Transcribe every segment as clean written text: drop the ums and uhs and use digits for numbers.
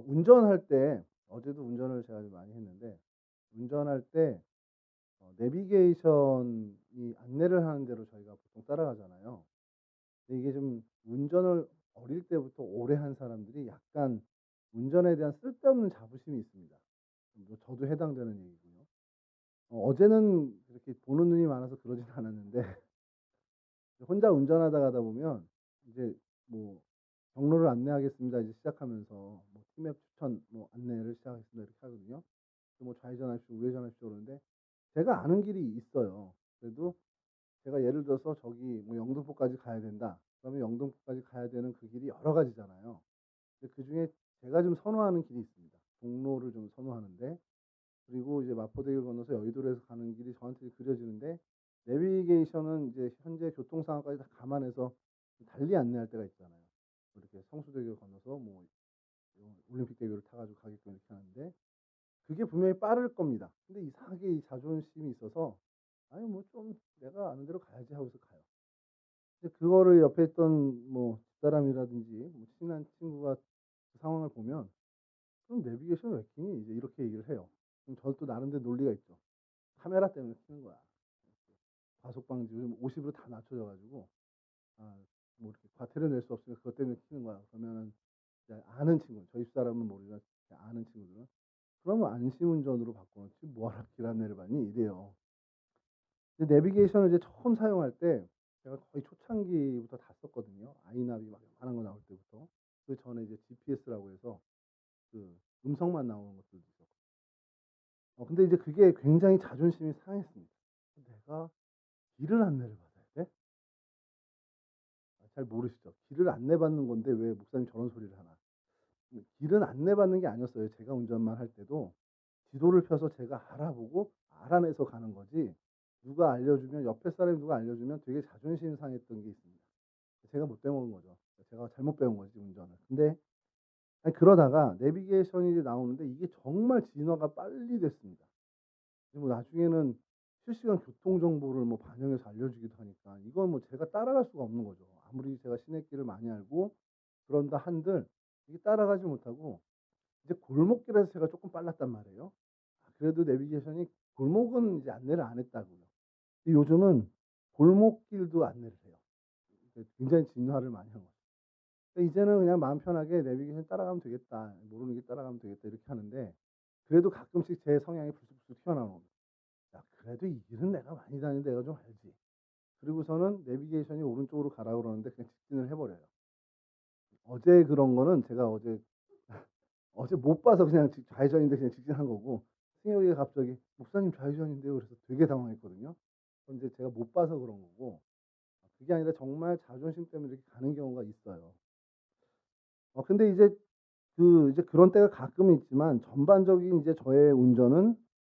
운전할 때 어제도 운전을 제가 좀 많이 했는데 운전할 때 내비게이션이 안내를 하는 대로 저희가 보통 따라가잖아요. 근데 이게 좀 운전을 어릴 때부터 오래 한 사람들이 약간 운전에 대한 쓸데없는 자부심이 있습니다. 뭐 저도 해당되는 얘기고요. 어제는 그렇게 보는 눈이 많아서 그러진 않았는데 혼자 운전하다 가다 보면 이제 뭐 경로를 안내하겠습니다 이제 시작하면서 뭐 티맵 추천 뭐 안내를 시작하겠습니다 이렇게 하거든요. 뭐 좌회전하십시오, 우회전하십시오 그러는데 제가 아는 길이 있어요. 그래도 제가 예를 들어서 저기 뭐 영등포까지 가야 된다. 그러면 영등포까지 가야 되는 그 길이 여러 가지잖아요. 근데 그중에 제가 좀 선호하는 길이 있습니다. 종로를 좀 선호하는데 그리고 이제 마포대교 건너서 여의도에서 가는 길이 저한테 그려지는데 내비게이션은 이제 현재 교통 상황까지 다 감안해서 달리 안내할 때가 있잖아요. 이렇게 성수대교 건너서 뭐 올림픽대교를 타 가지고 가게끔 이렇게 하는데 그게 분명히 빠를 겁니다. 근데 이상하게 이 자존심이 있어서 '아니 뭐 좀 내가 아는 대로 가야지.' 하고서 가요. 근데 그거를 옆에 있던 뭐 집사람이라든지 뭐 친한 친구가 그 상황을 보면 "그럼 내비게이션 왜 켜니?" 이제 이렇게 얘기를 해요. 그럼 저는 또 나름대로 논리가 있죠. "카메라 때문에 켜는 거야." 과속 방지 요즘 50 으로 다 낮춰져 가지고 뭐 이렇게 과태료 낼 수 없으니까 그것 때문에 켜는 거야. 그러면은 이제 아는 친구 저희 집사람은 모르지만 아는 친구들은 "그러면 안심운전으로 바꿔 놓지 뭐하러 길 안내를 받니?" 이래요. 근데 내비게이션을 이제 처음 사용할 때 제가 거의 초창기부터 다 썼거든요. 아이나비 막 요만한 거 나올 때부터. 그전에 이제 GPS라고 해서 그 음성만 나오는 것들도 있었고. 근데 이제 그게 굉장히 자존심이 상했습니다. '내가 길을 안내를 받아야 돼?' 잘 모르시죠? 길을 안내받는 건데 왜 목사님이 저런 소리를 하나. 길은 안내받는 게 아니었어요. 제가 운전만 할 때도 지도를 펴서 제가 알아보고 알아내서 가는 거지 누가 알려주면 옆에 사람이 누가 알려주면 되게 자존심 상했던 게 있습니다. 제가 못 배운 거죠. 제가 잘못 배운 거지 운전을. 근데 아니 그러다가 내비게이션이 이제 나오는데 이게 정말 진화가 빨리 됐습니다. 뭐 나중에는 실시간 교통 정보를 뭐 반영해서 알려주기도 하니까 이건 뭐 제가 따라갈 수가 없는 거죠. 아무리 제가 시내길을 많이 알고 그런다 한들 이게 따라가지 못하고 이제 골목길에서 제가 조금 빨랐단 말이에요. 그래도 내비게이션이 골목은 이제 안내를 안 했다고요. 근데 요즘은 골목길도 안내를 해요. 굉장히 진화를 많이 한 거죠. 그러니까 이제는 그냥 마음 편하게 '내비게이션 따라가면 되겠다. 모르는 길 따라가면 되겠다.' 이렇게 하는데 그래도 가끔씩 제 성향이 불쑥불쑥 튀어나옵니다. '야 그래도 이 길은 내가 많이 다니는 내가 좀 알지.' 그리고서는 내비게이션이 오른쪽으로 가라고 그러는데 그냥 직진을 해 버려요. 어제 그런 거는 제가 어제 못 봐서 그냥 좌회전인데 그냥 직진한 거고 승혁이가 갑자기 "목사님 좌회전인데요." 그래서 되게 당황했거든요. 그건 이제 제가 못 봐서 그런 거고 그게 아니라 정말 자존심 때문에 이렇게 가는 경우가 있어요. 근데 이제 그런 때가 가끔은 있지만 전반적인 이제 저의 운전은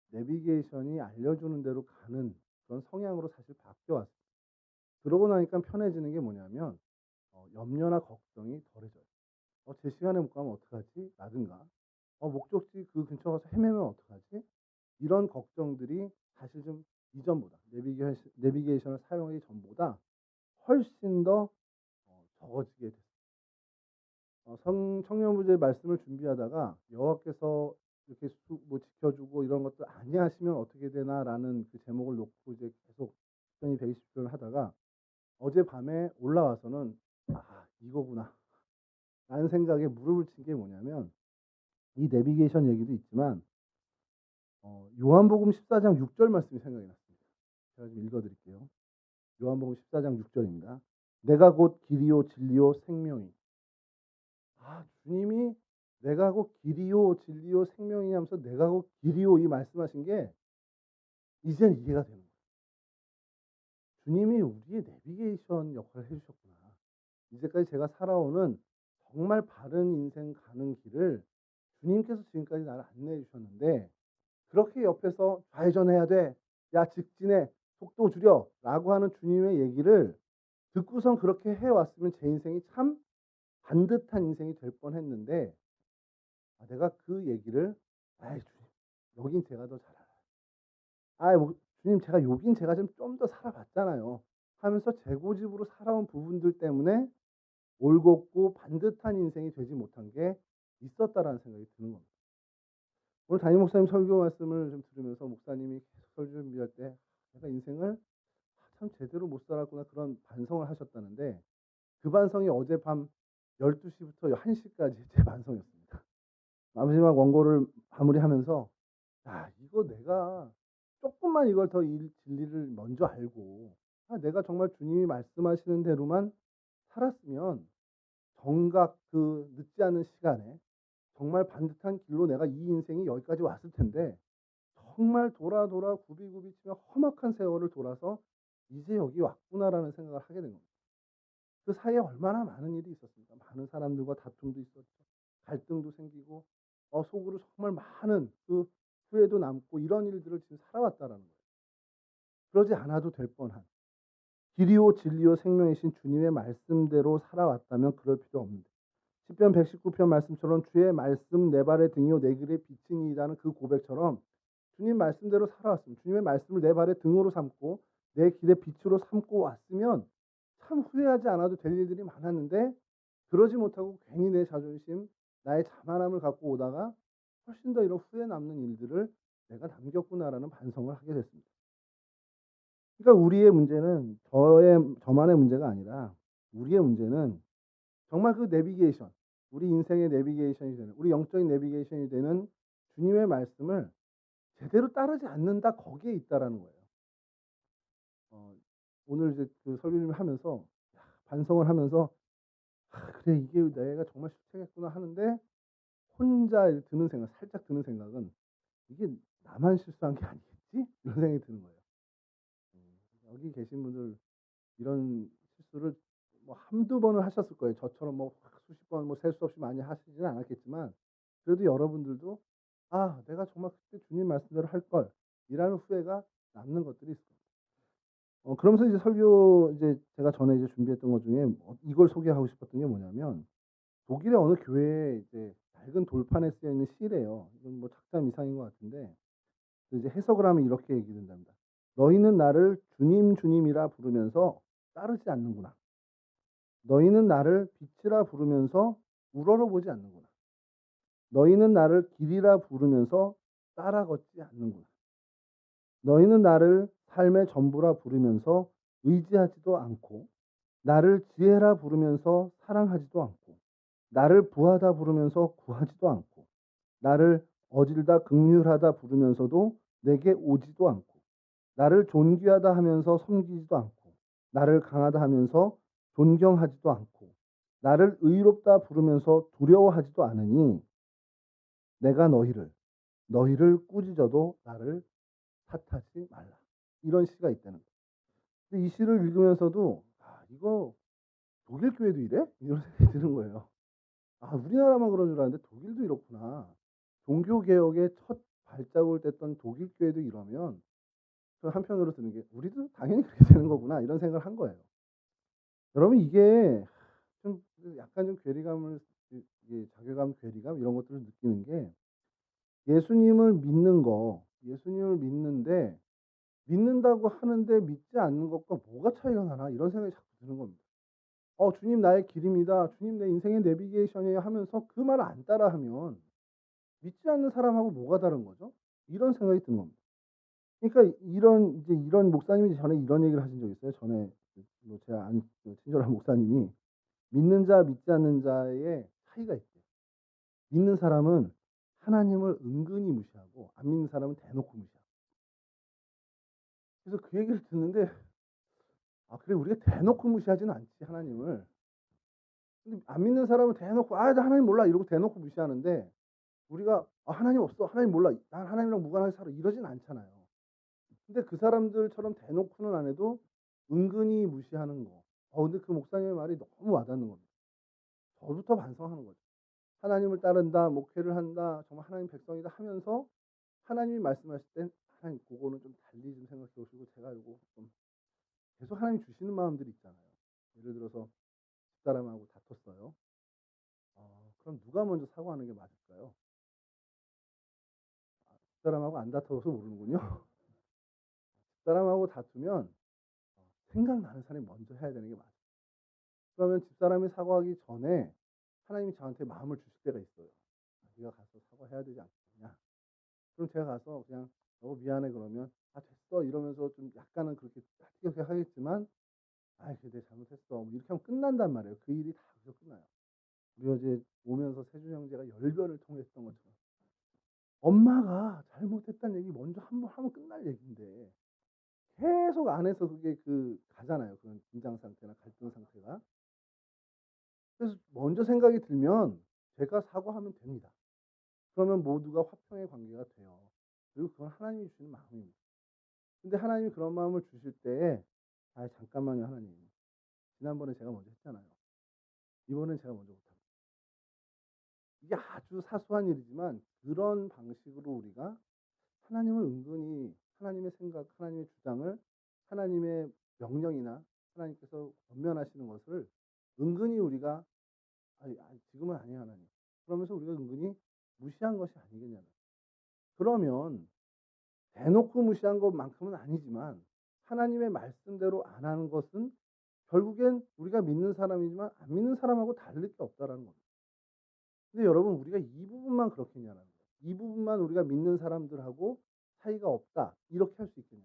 내비게이션이 알려주는 대로 가는 그런 성향으로 사실 바뀌어 왔어요. 그러고 나니까 편해지는 게 뭐냐면 염려나 걱정이 덜해져요. '제 시간에 못 가면 어떡하지?' 라든가 '목적지 그 근처 가서 헤매면 어떡하지?' 이런 걱정들이 사실 좀 이전보다 내비게이션을 사용하기 전보다 훨씬 더 적어지게 됐어요. 성 청년부재 말씀을 준비하다가 여호와께서 이렇게 뭐 지켜 주고 이런 것들 아니하시면 어떻게 되나라는 그 제목을 놓고 이제 계속 시편이 120 편을 하다가 어젯밤에 올라와서는 '아 이거구나.' 라는 생각에 무릎을 친 게 뭐냐면 이 내비게이션 얘기도 있지만 요한복음 14장 6절 말씀이 생각이 났습니다. 제가 좀 읽어 드릴게요. 요한복음 14장 6 절입니다. "내가 곧 길이요 진리요 생명이니" 주님이 "내가 곧 길이요 진리요 생명이냐." 하면서 "내가 곧 길이요." 이 말씀하신 게 이제는 이해가 되는 거예요. 주님이 우리의 내비게이션 역할을 해 주셨구나. 이제까지 제가 살아오는 정말 바른 인생 가는 길을 주님께서 지금까지 나를 안내해 주셨는데 그렇게 옆에서 "좌회전해야 돼. 야 직진해. 속도 줄여."라고 하는 주님의 얘기를 듣고선 그렇게 해 왔으면 제 인생이 참 반듯한 인생이 될 뻔했는데 내가 그 얘기를 "아이 주님 여긴 제가 더 잘 알아요. 아이 뭐 주님 제가 여긴 제가 좀 더 살아봤잖아요." 하면서 제 고집으로 살아온 부분들 때문에 올곧고 반듯한 인생이 되지 못한 게 있었다라는 생각이 드는 겁니다. 오늘 담임 목사님 설교 말씀을 좀 들으면서 목사님이 계속 설교 준비할 때 '내가 인생을 참 제대로 못 살았구나.' 그런 반성을 하셨다는데 그 반성이 어젯밤 12시 부터 1시 까지 제 반성이었습니다. 마지막 원고를 마무리하면서 '야 이거 내가 쪼끔만 이걸 더 진리를 먼저 알고 내가 정말 주님이 말씀하시는 대로만 살았으면 정각 그 늦지 않은 시간에 정말 반듯한 길로 내가 이 인생이 여기까지 왔을 텐데 정말 돌아 굽이굽이 치며 험악한 세월을 돌아서 '이제 여기 왔구나.'라는 생각을 하게 된 겁니다. 그 사이에 얼마나 많은 일이 있었습니까. 많은 사람들과 다툼도 있었죠. 갈등도 생기고 속으로 정말 많은 그 후회도 남고 이런 일들을 지금 살아왔다라는 거예요. 그러지 않아도 될 뻔한 길이요 진리요 생명이신 주님의 말씀대로 살아왔다면 그럴 필요 없는데 시편 119편 말씀처럼 주의 말씀 내 발의 등이요 내 길의 빛이니이다는 그 고백처럼 주님 말씀대로 살아왔으면 주님의 말씀을 내 발의 등으로 삼고 내 길의 빛으로 삼고 왔으면 참 후회하지 않아도 될 일들이 많았는데 그러지 못하고 괜히 내 자존심, 나의 자만함을 갖고 오다가 훨씬 더 이런 후회 남는 일들을 내가 남겼구나라는 반성을 하게 됐습니다. 그러니까 우리의 문제는 저만의 문제가 아니라 우리의 문제는 정말 그 내비게이션, 우리 인생의 내비게이션이 되는, 우리 영적인 내비게이션이 되는 주님의 말씀을 제대로 따르지 않는다 거기에 있다라는 거예요. 어 오늘 이제 그 설교를 하면서 반성을 하면서 '아 그래 이게 내가 정말 실책했구나.' 하는데 혼자 드는 생각 살짝 드는 생각은 '이게 나만 실수한 게 아니겠지?' 이런 생각이 드는 거예요. 여기 계신 분들 이런 실수를 뭐 한두 번은 하셨을 거예요. 저처럼 뭐 수십 번 뭐 셀 수 없이 많이 하시지는 않았겠지만 그래도 여러분들도 '아 내가 정말 그때 주님 말씀대로 할 걸.'이라는 후회가 남는 것들이 있을 겁니다. 그러면서 이제 설교 이제 제가 전에 이제 준비했던 것 중에 이걸 소개하고 싶었던 게 뭐냐면 독일의 어느 교회에 이제 낡은 돌판에 쓰여 있는 시래요. 이건 뭐 작자 미상인 것 같은데 이제 해석을 하면 이렇게 얘기를 한답니다. "너희는 나를 주님, 주님이라 부르면서 따르지 않는구나. 너희는 나를 빛이라 부르면서 우러러보지 않는구나. 너희는 나를 길이라 부르면서 따라 걷지 않는구나. 너희는 나를 삶의 전부라 부르면서 의지하지도 않고 나를 지혜라 부르면서 사랑하지도 않고 나를 부하다 부르면서 구하지도 않고 나를 어질다 긍휼하다 부르면서도 내게 오지도 않고 나를 존귀하다 하면서 섬기지도 않고 나를 강하다 하면서 존경하지도 않고 나를 의롭다 부르면서 두려워하지도 않으니 내가 너희를 꾸짖어도 나를 탓하지 말라. 이런 시가 있다는 거예요. 근데 이 시를 읽으면서도 '아 이거 독일 교회도 이래?' 이런 생각이 드는 거예요. '아 우리나라만 그런 줄 알았는데 독일도 이렇구나. 종교 개혁의 첫 발자국을 뗐던 독일 교회도 이러면' 저 한편으로 드는 게 '우리도 당연히 그렇게 되는 거구나.' 이런 생각을 한 거예요. 여러분 이게 좀 약간 좀 괴리감을 이게 자괴감, 괴리감 이런 것들을 느끼는 게 예수님을 믿는데 믿는다고 하는데 믿지 않는 것과 뭐가 차이가 나나 이런 생각이 자꾸 드는 겁니다. 주님 나의 길입니다. 주님 내 인생의 내비게이션이에요 하면서 그 말을 안 따라하면 믿지 않는 사람하고 뭐가 다른 거죠? 이런 생각이 드는 겁니다. 그러니까 이런 목사님이 전에 이런 얘기를 하신 적이 있어요. 전에 뭐 제가 아는 친절한 목사님이 믿는 자 믿지 않는 자의 차이가 있대요. 믿는 사람은 하나님을 은근히 무시하고 안 믿는 사람은 대놓고 무시하고. 그래서 그 얘기를 듣는데 '아 그래 우리가 대놓고 무시하지는 않지 하나님을.' 근데 안 믿는 사람은 대놓고 "아 나 하나님 몰라." 이러고 대놓고 무시하는데 우리가 "아 하나님 없어. 하나님 몰라. 난 하나님이랑 무관하게 살아." 이러진 않잖아요. 근데 그 사람들처럼 대놓고는 안 해도 은근히 무시하는 거. 근데 그 목사님의 말이 너무 와닿는 겁니다. 저부터 반성하는 거죠. 하나님을 따른다, 목회를 한다, 정말 하나님 백성이다 하면서 하나님이 말씀하실 땐 '하나님 그거는 좀 달리 좀 생각해 보시고 제가 요거 좀' 계속 하나님 주시는 마음들이 있잖아요. 예를 들어서 집사람하고 다퉜어요. 그럼 누가 먼저 사과하는 게 맞을까요? 집사람하고 안 다퉈서 모르는군요. 집사람하고 다투면 생각나는 사람이 먼저 해야 되는 게 맞아요. 그러면 집사람이 사과하기 전에 하나님이 저한테 마음을 주실 때가 있어요. 네가 가서 사과해야 되지 않겠냐. 그럼 제가 가서 그냥 미안해." 그러면 "아 됐어." 이러면서 좀 약간은 그렇게 티격태격 하겠지만 "아이 그래 내가 잘못했어." 뭐 이렇게 하면 끝난단 말이에요. 그 일이 다 거기서 끝나요. 우리 어제 오면서 세준 형제가 열변을 통했던 것처럼 엄마가 잘못했다는 얘기 먼저 한번 하면 끝날 얘기인데 계속 안에서 그게 가잖아요, 그런 긴장 상태나 갈등 상태가. 그래서 먼저 생각이 들면 제가 사과하면 됩니다. 그러면 모두가 화평의 관계가 돼요. 그리고 그건 하나님이 주시는 마음입니다. 근데 하나님이 그런 마음을 주실 때에 "아 잠깐만요 하나님. 지난번에 제가 먼저 했잖아요. 이번엔 제가 먼저 못합니다." 이게 아주 사소한 일이지만 그런 방식으로 우리가 하나님을 은근히 하나님의 생각, 하나님의 주장을 하나님의 명령이나 하나님께서 권면하시는 것을 은근히 우리가 지금은 아니에요 하나님." 그러면서 우리가 은근히 무시한 것이 아니겠냐는. 그러면 대놓고 무시한 것만큼은 아니지만 하나님의 말씀대로 안 하는 것은 결국엔 우리가 믿는 사람이지만 안 믿는 사람하고 다를 게 없다라는 겁니다. 근데 여러분 우리가 이 부분만 그렇겠냐는 거예요. 이 부분만 우리가 믿는 사람들하고 사이가 없다. 이렇게 할 수 있겠냐.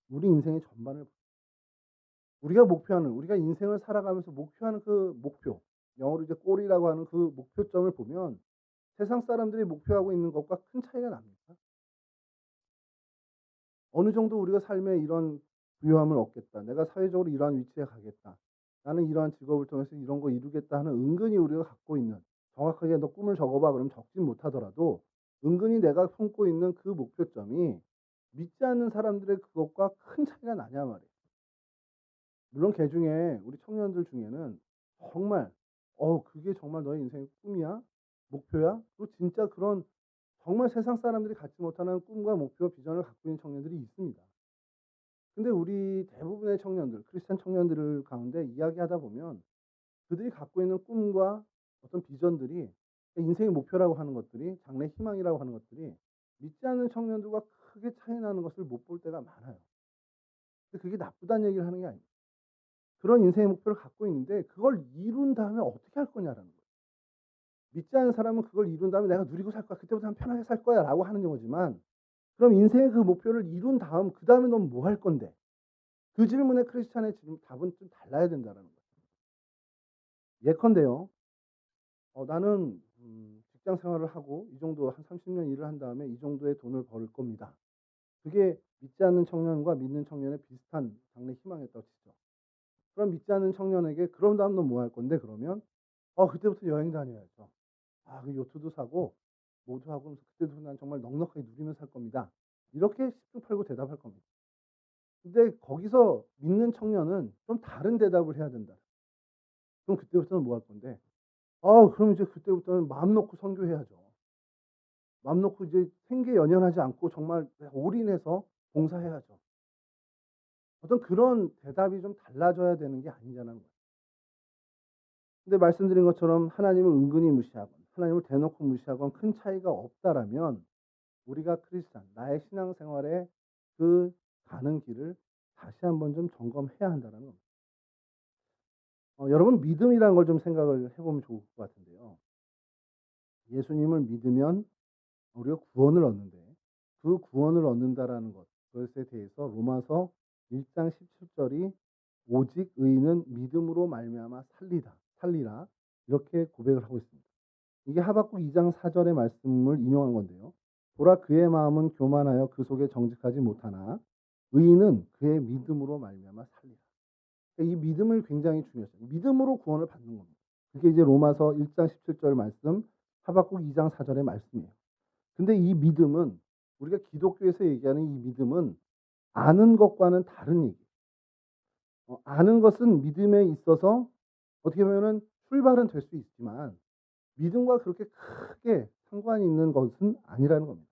우리 인생의 전반을 우리가 목표하는 우리가 인생을 살아가면서 목표하는 그 목표, 영어로 이제 골이라고 하는 그 목표점을 보면 세상 사람들이 목표하고 있는 것과 큰 차이가 납니까? 어느 정도 우리가 삶에 이런 부유함을 얻겠다. 내가 사회적으로 이러한 위치에 가겠다. 나는 이러한 직업을 통해서 이런 거 이루겠다 하는 은근히 우리가 갖고 있는 정확하게 너 꿈을 적어봐 그러면 적진 못하더라도 은근히 내가 품고 있는 그 목표점이 믿지 않는 사람들의 그것과 큰 차이가 나냐 말이에요. 물론 개 중에 우리 청년들 중에는 정말 그게 정말 너의 인생의 꿈이야? 목표야? 또 진짜 그런 정말 세상 사람들이 갖지 못하는 꿈과 목표, 비전을 갖고 있는 청년들이 있습니다. 근데 우리 대부분의 청년들, 크리스찬 청년들 가운데 이야기하다 보면 그들이 갖고 있는 꿈과 어떤 비전들이 인생의 목표라고 하는 것들이 장래 희망이라고 하는 것들이 믿지 않는 청년들과 크게 차이 나는 것을 못 볼 때가 많아요. 근데 그게 나쁘다는 얘기를 하는 게 아닙니다. 그런 인생의 목표를 갖고 있는데 그걸 이룬 다음에 어떻게 할 거냐라는 거예요. 믿지 않는 사람은 그걸 이룬 다음에 '내가 누리고 살 거야. 그때부터 난 편하게 살 거야.'라고 하는 거지만 그럼 인생의 그 목표를 이룬 다음 그다음에 넌 뭐 할 건데? 그 질문에 크리스찬의 답은 좀 달라야 된다라는 거예요. 예컨대요. 나는 직장 생활을 하고 이 정도 한 30년 일을 한 다음에 이 정도의 돈을 벌 겁니다. 그게 믿지 않는 청년과 믿는 청년의 비슷한 장래 희망이었다고 치죠. 그럼 믿지 않는 청년에게 "그런 다음 넌 뭐 할 건데?" 그러면 그때부터 여행 다녀야죠. 그 요트도 사고 뭐도 하고 그때부터 난 정말 넉넉하게 누리면서 살 겁니다." 이렇게 십중팔구 대답할 겁니다. 근데 거기서 믿는 청년은 좀 다른 대답을 해야 된다. "그럼 그때부터는 뭐 할 건데?" 그럼 이제 그때부터는 마음 놓고 선교해야죠. 마음 놓고 이제 생계 연연하지 않고 정말 올인해서 봉사해야죠. 어떤 그런 대답이 좀 달라져야 되는 게 아니냐는 거예요. 근데 말씀드린 것처럼 하나님을 은근히 무시하건 하나님을 대놓고 무시하건 큰 차이가 없다라면 우리가 크리스찬 나의 신앙생활에 그 가는 길을 다시 한번 좀 점검해야 한다는 겁니다. 여러분 믿음이라는 걸 좀 생각을 해 보면 좋을 것 같은데요. 예수님을 믿으면 우리가 구원을 얻는데 그 구원을 얻는다라는 것 그것에 대해서 로마서 1장 17 절이 "오직 의인은 믿음으로 말미암아 살리라." 이렇게 고백을 하고 있습니다. 이게 하박국 2장 4 절의 말씀을 인용한 건데요. "보라 그의 마음은 교만하여 그 속에 정직하지 못하나 의인은 그의 믿음으로 말미암아 살리라." 그러니까 이 믿음을 굉장히 중요시해요. 믿음으로 구원을 받는 겁니다. 그게 이제 로마서 1장 17절 말씀, 하박국 2장 4 절의 말씀이에요. 근데 이 믿음은 우리가 기독교에서 얘기하는 이 믿음은 아는 것과는 다른 얘기예요. 아는 것은 믿음에 있어서 어떻게 보면은 출발은 될 수 있지만 믿음과 그렇게 크게 상관이 있는 것은 아니라는 겁니다.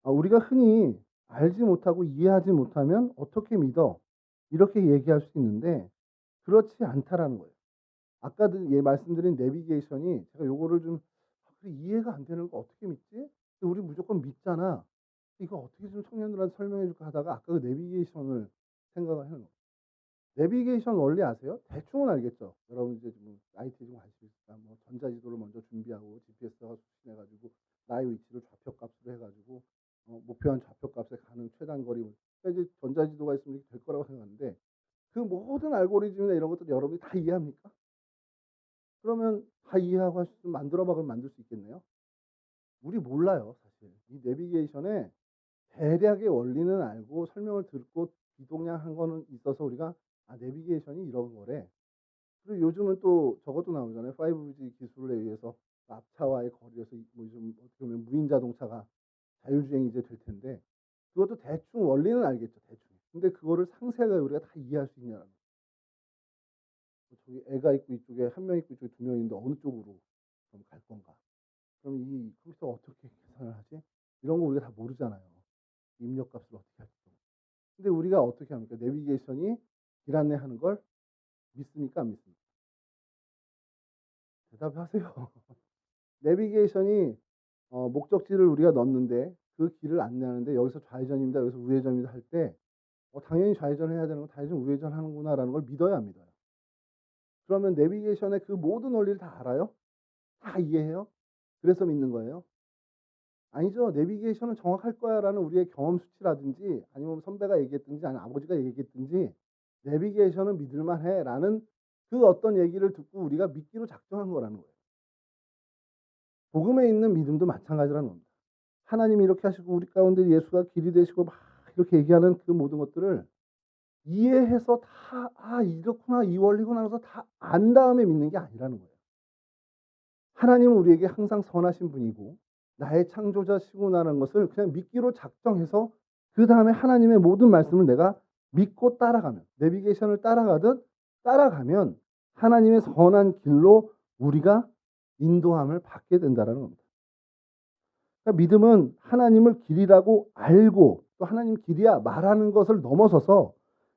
우리가 흔히 알지 못하고 이해하지 못하면 "어떻게 믿어?" 이렇게 얘기할 수 있는데 그렇지 않다라는 거예요. 아까도 말씀드린 내비게이션이 제가 요거를 좀 그래 이해가 안 되는 거 어떻게 믿지? 근데 우리 무조건 믿잖아. 이거 어떻게 좀 청년들한테 설명해 줄까 하다가 아까 그 내비게이션을 생각을 하는 거예요. 내비게이션 원리 아세요? 대충은 알겠죠. 여러분 이제 좀 IT에 좀 관심이 있으니까 뭐 전자지도를 먼저 준비하고 GPS가 수신해 가지고 나의 위치를 좌표값으로 해 가지고 목표한 좌표값에 가는 최단 거리 그러니까 이제 전자지도가 있으면 이렇게 될 거라고 생각하는데 그 모든 알고리즘이나 이런 것들 여러분이 다 이해합니까? 그러면 다 이해하고 할 수 있으면 만들어 봐 그러면 만들 수 있겠네요? 우리 몰라요 사실. 이 내비게이션의 대략의 원리는 알고 설명을 듣고 비동량한 거는 있어서 우리가 '아 내비게이션이 이런 거래.' 그리고 요즘은 또 저것도 나오잖아요. 5G 기술에 의해서 앞차와의 거리에서 뭐 요즘 어떻게 보면 무인 자동차가 자율주행이 이제 될 텐데 그것도 대충 원리는 알겠죠, 대충. 근데 그거를 상세하게 우리가 다 이해할 수 있냐라는 저기 애가 있고 이쪽에 한 명 있고 이쪽에 두 명 있는데 어느 쪽으로 좀 갈 건가? 그럼 이 컴퓨터가 어떻게 계산을 하지? 이런 거 우리가 다 모르잖아요. 입력값을 어떻게 할지. 근데 우리가 어떻게 합니까? 내비게이션이 길 안내하는 걸 믿습니까? 안 믿습니까? 대답하세요. 내비게이션이 목적지를 우리가 넣었는데 그 길을 안내하는데 여기서 좌회전입니다. 여기서 우회전입니다 할 때 당연히 좌회전을 해야 되는 거 좌회전 우회전 하는구나라는 걸 믿어요, 안 믿어요? 그러면 내비게이션의 그 모든 원리를 다 알아요? 다 이해해요? 그래서 믿는 거예요? 아니죠. 내비게이션은 정확할 거야라는 우리의 경험 수치라든지 아니면 선배가 얘기했든지 아니면 아버지가 얘기했든지 내비게이션은 믿을 만해라는 그 어떤 얘기를 듣고 우리가 믿기로 작정한 거라는 거예요. 복음에 있는 믿음도 마찬가지라는 겁니다. 하나님이 이렇게 하시고 우리 가운데 예수가 길이 되시고 막 이렇게 얘기하는 그 모든 것들을 이해해서 다 이렇구나 이 원리구나 해서 다 안 다음에 믿는 게 아니라는 거예요. 하나님은 우리에게 항상 선하신 분이고 나의 창조자시구나라는 것을 그냥 믿기로 작정해서 그다음에 하나님의 모든 말씀을 내가 믿고 따라가면 내비게이션을 따라가듯 따라가면 하나님의 선한 길로 우리가 인도함을 받게 된다라는 겁니다. 그러니까 믿음은 하나님을 길이라고 알고 또 하나님 길이야 말하는 것을 넘어서서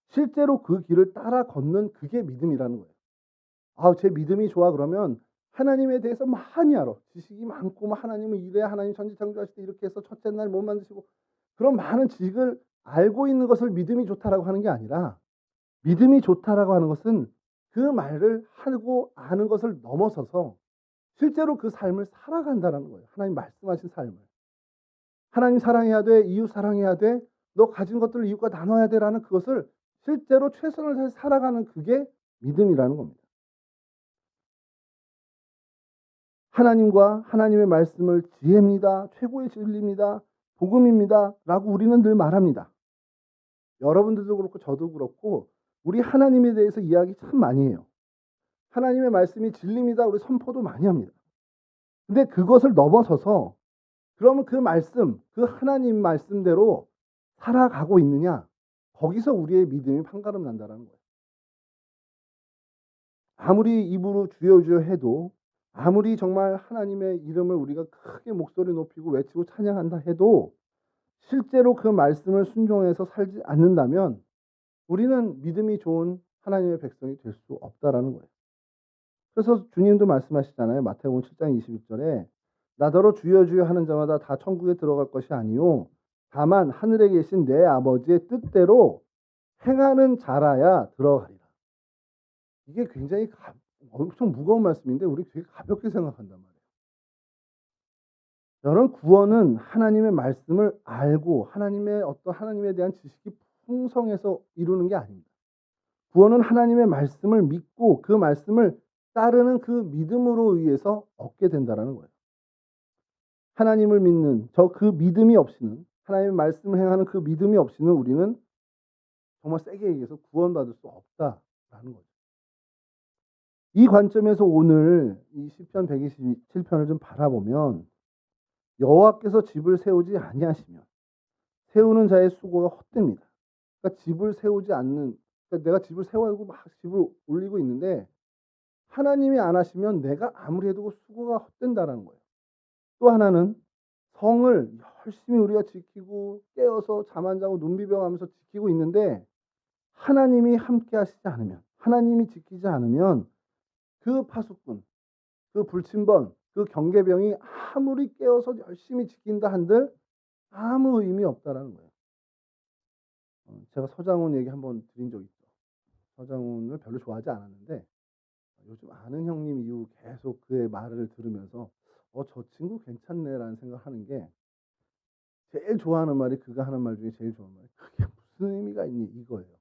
실제로 그 길을 따라 걷는 그게 믿음이라는 거예요. 제 믿음이 좋아 그러면 하나님에 대해서 많이 알아. 지식이 많고 뭐 하나님은 이래 하나님 천지 창조하실 때 이렇게 해서 첫째 날 못 만드시고 그런 많은 지식을 알고 있는 것을 믿음이 좋다라고 하는 게 아니라 믿음이 좋다라고 하는 것은 그 말을 하고 아는 것을 넘어서서 실제로 그 삶을 살아간다는 거예요. 하나님 말씀하신 삶을. 하나님 사랑해야 돼. 이웃 사랑해야 돼. 너 가진 것들을 이웃과 나눠야 돼라는 그것을 실제로 최선을 다해 살아가는 그게 믿음이라는 겁니다. 하나님과 하나님의 말씀을 지혜입니다. 최고의 진리입니다. 복음입니다. 라고 우리는 늘 말합니다. 여러분들도 그렇고 저도 그렇고 우리 하나님에 대해서 이야기 참 많이 해요. 하나님의 말씀이 진리입니다. 우리 선포도 많이 합니다. 근데 그것을 넘어서서 그러면 그 말씀, 그 하나님 말씀대로 살아가고 있느냐? 거기서 우리의 믿음이 판가름 난다는 거예요. 아무리 입으로 주여 주여 해도 아무리 정말 하나님의 이름을 우리가 크게 목소리 높이고 외치고 찬양한다 해도 실제로 그 말씀을 순종해서 살지 않는다면 우리는 믿음이 좋은 하나님의 백성이 될 수 없다라는 거예요. 그래서 주님도 말씀하시잖아요. 마태복음 7장 22절에 나더러 주여 주여 하는 자마다 다 천국에 들어갈 것이 아니요 다만 하늘에 계신 내 아버지의 뜻대로 행하는 자라야 들어가리라. 이게 굉장히 엄청 무거운 말씀인데 우리 되게 가볍게 생각한단 말이에요. 여러분 구원은 하나님의 말씀을 알고 하나님의 어떤 하나님에 대한 지식이 풍성해서 이루는 게 아닙니다. 구원은 하나님의 말씀을 믿고 그 말씀을 따르는 그 믿음으로 의해서 얻게 된다라는 거예요. 하나님을 믿는 그 믿음이 없이는 하나님의 말씀을 행하는 그 믿음이 없이는 우리는 정말 세게 얘기해서 구원받을 수 없다라는 거죠. 이 관점에서 오늘 이 시편 127편을 좀 바라보면 여호와께서 집을 세우지 아니하시면 세우는 자의 수고가 헛됩니다. 그러니까 집을 세우지 않는 그러니까 내가 집을 세우고 막 집을 올리고 있는데 하나님이 안 하시면 내가 아무리 해도 수고가 헛된다라는 거예요. 또 하나는 성을 열심히 우리가 지키고 깨어서 잠 안 자고 눈 비벼가면서 지키고 있는데 하나님이 함께 하시지 않으면 하나님이 지키지 않으면 그 파수꾼, 그 불침번, 그 경계병이 아무리 깨어서 열심히 지킨다 한들 아무 의미 없다라는 거예요. 제가 서장훈 얘기 한번 드린 적이 있죠. 서장훈을 별로 좋아하지 않았는데 요즘 아는 형님 이후 계속 그의 말을 들으면서 '저 친구 괜찮네.'라는 생각하는 게, 제일 좋아하는 말이, 그가 하는 말 중에 제일 좋아하는 말이 "그게 무슨 의미가 있니?" 이거예요.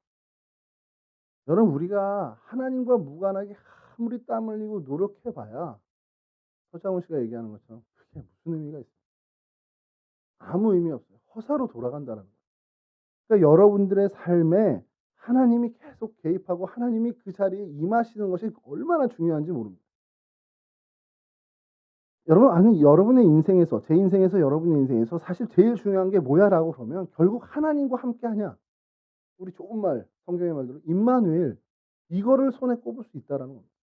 여러분, 우리가 하나님과 무관하게 아무리 땀 흘리고 노력해 봐야 서장훈 씨가 얘기하는 것처럼 그게 무슨 의미가 있어요. 아무 의미 없어요. 허사로 돌아간다는 거예요. 그러니까 여러분들의 삶에 하나님이 계속 개입하고 하나님이 그 자리에 임하시는 것이 얼마나 중요한지 모릅니다. 여러분, 아니, 여러분의 인생에서, 제 인생에서, 여러분의 인생에서 사실 제일 중요한 게 뭐야라고 그러면 결국 하나님과 함께 하냐. 우리 좋은 말, 성경의 말대로 임마누엘, 이거를 손에 꼽을 수 있다라는 겁니다.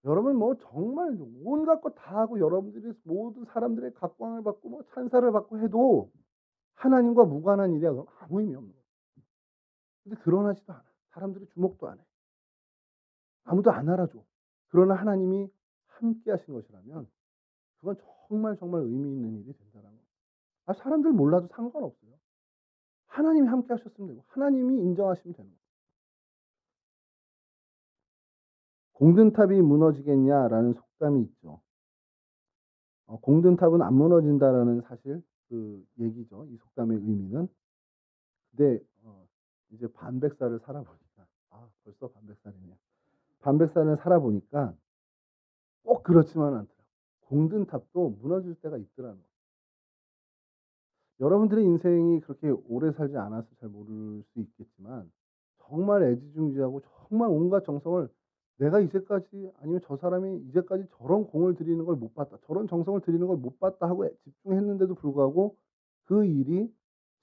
여러분, 뭐 정말 온갖 것 다 하고 여러분들이 모든 사람들의 각광을 받고 뭐 찬사를 받고 해도 하나님과 무관한 일이야 그럼 아무 의미 없는 거예요. 근데 드러나지도 않아. 사람들이 주목도 안 해. 아무도 안 알아줘. 그러나 하나님이 함께 하신 것이라면 그건 정말 정말 의미 있는 일이 된다는 거예요. 사람들 몰라도 상관없어요. 하나님이 함께 하셨으면 되고 하나님이 인정하시면 되는 거예요. "공든탑이 무너지겠냐?"라는 속담이 있죠. "공든탑은 안 무너진다."라는 사실, 그 얘기죠, 이 속담의 의미는. 근데 이제 반백살을 살아보니까, 벌써 반백살이네요. 반백살을 살아보니까 꼭 그렇지만은 않더라고요. 공든탑도 무너질 때가 있더라는 거예요. 여러분들의 인생이 그렇게 오래 살지 않아서 잘 모를 수 있겠지만 정말 애지중지하고 정말 온갖 정성을, 내가 이제까지, 아니면 저 사람이 이제까지 저런 공을 들이는 걸 못 봤다, 저런 정성을 들이는 걸 못 봤다 하고 집중했는데도 불구하고 그 일이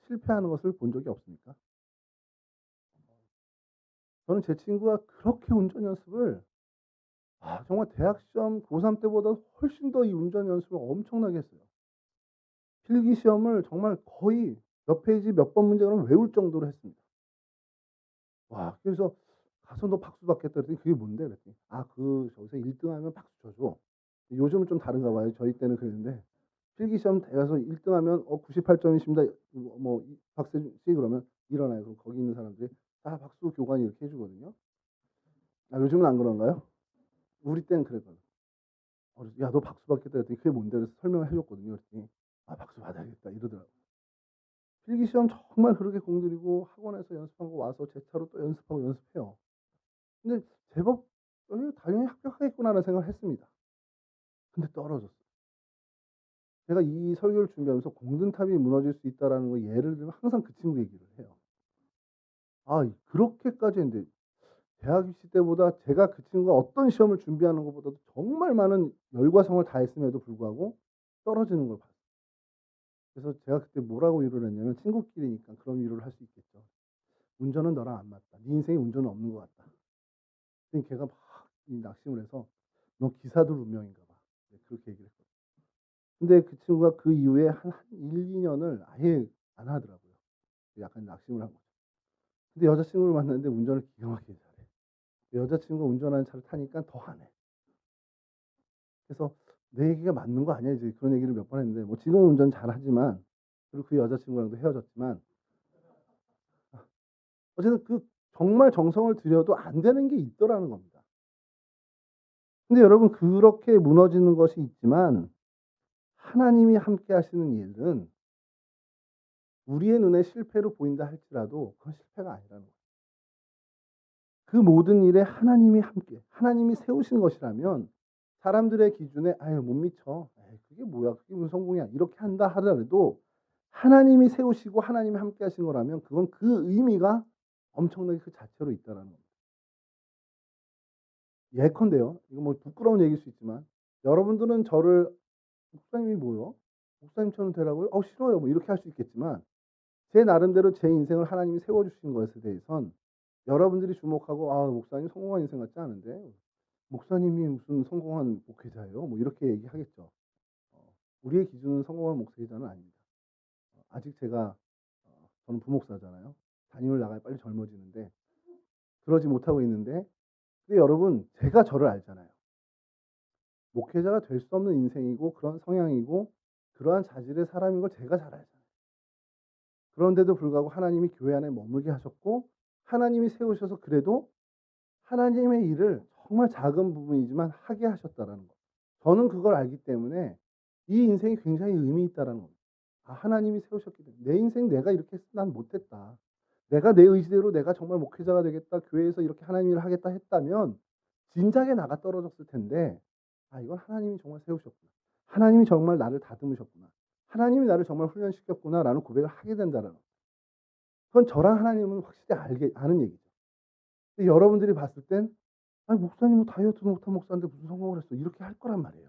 실패하는 것을 본 적이 없습니까? 저는 제 친구가 그렇게 운전 연습을, 정말 대학 시험 고3 때보다 훨씬 더 이 운전 연습을 엄청나게 했어요. 필기 시험을 정말 거의 몇 페이지 몇 번 문제 그러면 외울 정도로 했습니다. 그래서 가서 "너 박수 받겠다." 그랬더니 "그게 뭔데?" 그랬더니 저기서 1 등하면 박수 쳐 줘." 요즘은 좀 다른가 봐요. 저희 때는 그랬는데 필기 시험 대 가서 1 등하면 98 점이십니다." 박세준 씨 그러면 일어나요. 그럼 거기 있는 사람들이 다 박수 교관이 이렇게 해 주거든요. 요즘은 안 그런가요? 우리 때는 그랬거든. 그래서 "야, 너 박수 받겠다." 그랬더니 "그게 뭔데?" 그래서 설명을 해 줬거든요. 그랬더니 박수 받아야겠다." 이러더라고요. 필기시험 정말 그렇게 공들이고 학원에서 연습한 거 와서 제 차로 또 연습하고 연습해요. 근데 제법 '당연히 합격하겠구나.'라는 생각을 했습니다. 근데 떨어졌어요. 제가 이 설교를 준비하면서 "공든탑이 무너질 수 있다."라는 거 예를 들면 항상 그 친구 얘기를 해요. 그렇게까지 했는데 대학 입시 때보다 제가 그 친구가 어떤 시험을 준비하는 것보다도 정말 많은 열과 성을 다했음에도 불구하고 떨어지는 걸 봤어요. 그래서 제가 그때 뭐라고 위로를 했냐면, 친구끼리니까 그런 위로를 할 수 있겠죠. "운전은 너랑 안 맞다. 네 인생에 운전은 없는 것 같다." 그랬더니 걔가 막 이 낙심을 해서 "너 기사들 운명인가 봐." 네, 그렇게 얘기를 했거든요. 근데 그 친구가 그 이후에 한 1-2 년을 아예 안 하더라고요. 약간 낙심을 한 거죠. 근데 여자친구를 만났는데 운전을 기가 막히게 잘해. 여자친구가 운전하는 차를 타니까 더 안 해. 그래서 '내 얘기가 맞는 거 아니야?' 이제 그런 얘기를 몇 번 했는데, 뭐 지금은 운전 잘하지만, 그리고 그 여자친구랑도 헤어졌지만, 어쨌든 정말 정성을 들여도 안 되는 게 있더라는 겁니다. 근데 여러분, 그렇게 무너지는 것이 있지만 하나님이 함께 하시는 일은 우리의 눈에 실패로 보인다 할지라도 그건 실패가 아니라는 거예요. 그 모든 일에 하나님이 함께, 하나님이 세우신 것이라면 사람들의 기준에 '아유 못 미쳐. 에이 그게 뭐야. 그게 무슨 성공이야.' 이렇게 한다 하더라도 하나님이 세우시고 하나님이 함께 하신 거라면 그건 그 의미가 엄청나게 그 자체로 있다라는 겁니다. 예컨대요. 이거 뭐 부끄러운 얘기일 수 있지만 여러분들은 저를 "목사님이 뭐요? 목사님처럼 되라고요? 싫어요." 뭐 이렇게 할 수 있겠지만, 제 나름대로 제 인생을 하나님이 세워 주신 것에 대해선 여러분들이 주목하고 목사님 성공한 인생 같지 않은데 목사님이 무슨 성공한 목회자예요?" 뭐 이렇게 얘기하겠죠. 우리의 기준은 성공한 목회자는 아닙니다. 아직 제가 저는 부목사잖아요. 담임을 나가야 빨리 젊어지는데 그러지 못하고 있는데, 근데 여러분 제가 저를 알잖아요. 목회자가 될 수 없는 인생이고 그런 성향이고 그러한 자질의 사람인 걸 제가 잘 알잖아요. 그런데도 불구하고 하나님이 교회 안에 머물게 하셨고 하나님이 세우셔서 그래도 하나님의 일을 정말 작은 부분이지만 하게 하셨다라는 거. 저는 그걸 알기 때문에 이 인생이 굉장히 의미 있다라는 겁니다. 아, 하나님이 세우셨기 때문에 내 인생 내가 이렇게 했으면 난 못했다. 내가 내 의지대로 내가 정말 목회자가 되겠다. 교회에서 이렇게 하나님 일을 하겠다 했다면 진작에 나가 떨어졌을 텐데 아, 이건 하나님이 정말 세우셨구나. 하나님이 정말 나를 다듬으셨구나. 하나님이 나를 정말 훈련시켰구나라는 고백을 하게 된다는 거. 그건 저랑 하나님은 확실히 아는 얘기죠. 근데 여러분들이 봤을 땐 아니 목사님은 다이어트도 못한 목사인데 무슨 성공을 했어. 이렇게 할 거란 말이에요.